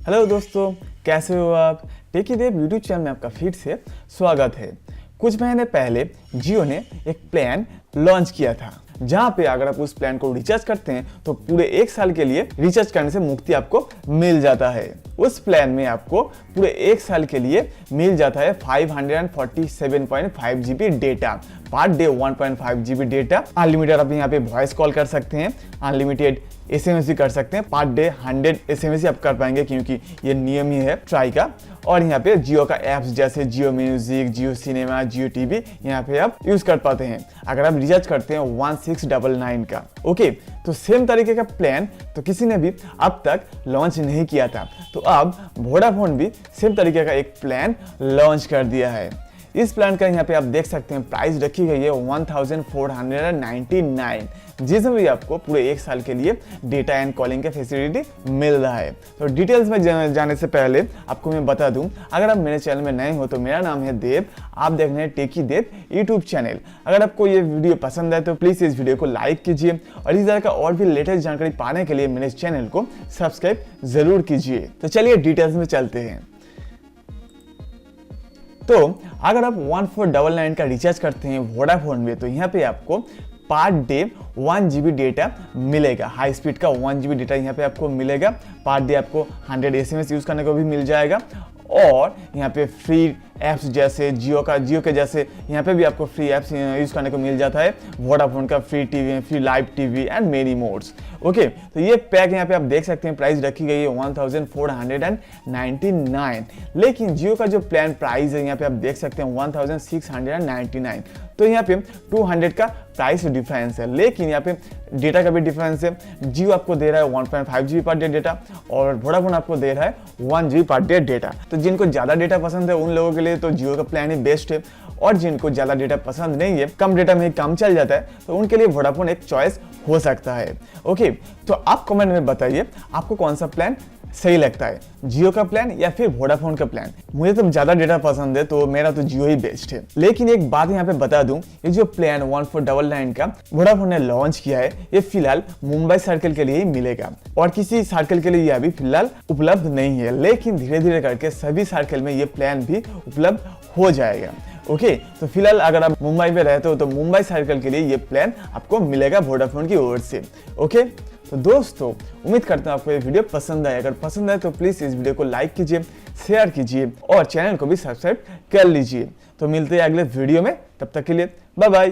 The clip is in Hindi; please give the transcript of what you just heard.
हेलो दोस्तों, कैसे हो आप। टेकी यूट्यूब चैनल में आपका फिर से स्वागत है। कुछ महीने पहले जियो ने एक प्लान लॉन्च किया था जहां पे अगर आप उस प्लान को रिचार्ज करते हैं तो पूरे 1 साल के लिए रिचार्ज करने से मुक्ति आपको मिल जाता है। उस प्लान में आपको पूरे 1 साल के लिए मिल जाता है 547.5 GB data per day, 1.5 GB data unlimited. आप यहाँ पे वॉइस कॉल कर सकते हैं, अनलिमिटेड SMS भी कर सकते हैं। पर डे 100 SMS ही आप कर पाएंगे क्योंकि ये नियम ही है ट्राई का। और यहाँ पे जियो का ऐप्स जैसे जियो म्यूजिक, जियो सिनेमा, जियो टीवी यहाँ पे आप यूज कर पाते हैं अगर आप रिचार्ज करते हैं 1699 का। ओके, तो सेम तरीके का प्लान तो किसी ने भी अब तक लॉन्च नहीं किया था, तो अब वोडाफोन भी सेम तरीके का एक प्लान लॉन्च कर दिया है। इस प्लान का यहाँ पे आप देख सकते हैं प्राइस रखी गई है 1499, जिसमें भी आपको पूरे 1 साल के लिए डेटा एंड कॉलिंग का फैसिलिटी मिल रहा है। तो डिटेल्स में जाने से पहले आपको मैं बता दूं, अगर आप मेरे चैनल में नए हो तो मेरा नाम है देव, आप देख रहे हैं टेकी देव यूट्यूब चैनल। अगर आपको ये वीडियो पसंद आए तो प्लीज इस वीडियो को लाइक कीजिए और इस तरह का और भी लेटेस्ट जानकारी पाने के लिए मेरे चैनल को सब्सक्राइब जरूर कीजिए। तो चलिए डिटेल्स में चलते हैं। तो अगर आप 1499 का रिचार्ज करते हैं वोडाफोन में तो यहाँ पे आपको पर डे 1 GB डेटा मिलेगा। हाई स्पीड का 1 GB डेटा यहाँ पे आपको मिलेगा। पर डे आपको 100 SMS यूज करने को भी मिल जाएगा। और यहाँ पे फ्री ऐप्स जैसे जियो के जैसे यहाँ पे भी आपको फ्री ऐप्स यूज करने को मिल जाता है। वोडाफोन का free TV, free live TV and many modes. Okay, तो ये पैक यहाँ पे आप देख सकते हैं प्राइस रखी गई है 1499। लेकिन जियो का जो प्लान प्राइस है यहाँ पे आप देख सकते हैं 1699। तो यहाँ पे 200 का प्राइस डिफरेंस है, लेकिन यहाँ पे डेटा का भी डिफरेंस है। जियो आपको दे रहा है 1.5 GB पर डे डेटा और वोडाफोन आपको दे रहा है 1 GB पर डे डेटा। तो जिनको ज़्यादा डेटा पसंद है उन लोगों के लिए तो जियो का प्लान ही बेस्ट है, और जिनको ज़्यादा डेटा पसंद नहीं है, कम डेटा में ही काम चल जाता है, तो उनके लिए वोडाफोन एक चॉइस हो सकता है। ओके, तो आप कमेंट में बताइए आपको कौन सा प्लान सही लगता है, जियो का प्लान या फिर वोडाफोन का प्लान। मुझे तो ज्यादा डेटा पसंद है तो मेरा तो जियो ही बेस्ट है। लेकिन एक बात यहाँ पे बता दूं, ये जो प्लान 1499 का वोडाफोन ने लॉन्च किया है ये फिलहाल मुंबई सर्कल के लिए ही मिलेगा और किसी सर्कल के लिए ये अभी फिलहाल उपलब्ध नहीं है। लेकिन धीरे धीरे करके सभी सर्कल में ये प्लान भी उपलब्ध हो जाएगा। ओके, तो फिलहाल अगर आप मुंबई में रहते हो तो मुंबई सर्कल के लिए ये प्लान आपको मिलेगा वोडाफोन की ओर से। ओके, तो दोस्तों उम्मीद करता हूँ आपको ये वीडियो पसंद आए। अगर पसंद आए तो प्लीज इस वीडियो को लाइक कीजिए, शेयर कीजिए और चैनल को भी सब्सक्राइब कर लीजिए। तो मिलते हैं अगले वीडियो में, तब तक के लिए बाय बाय।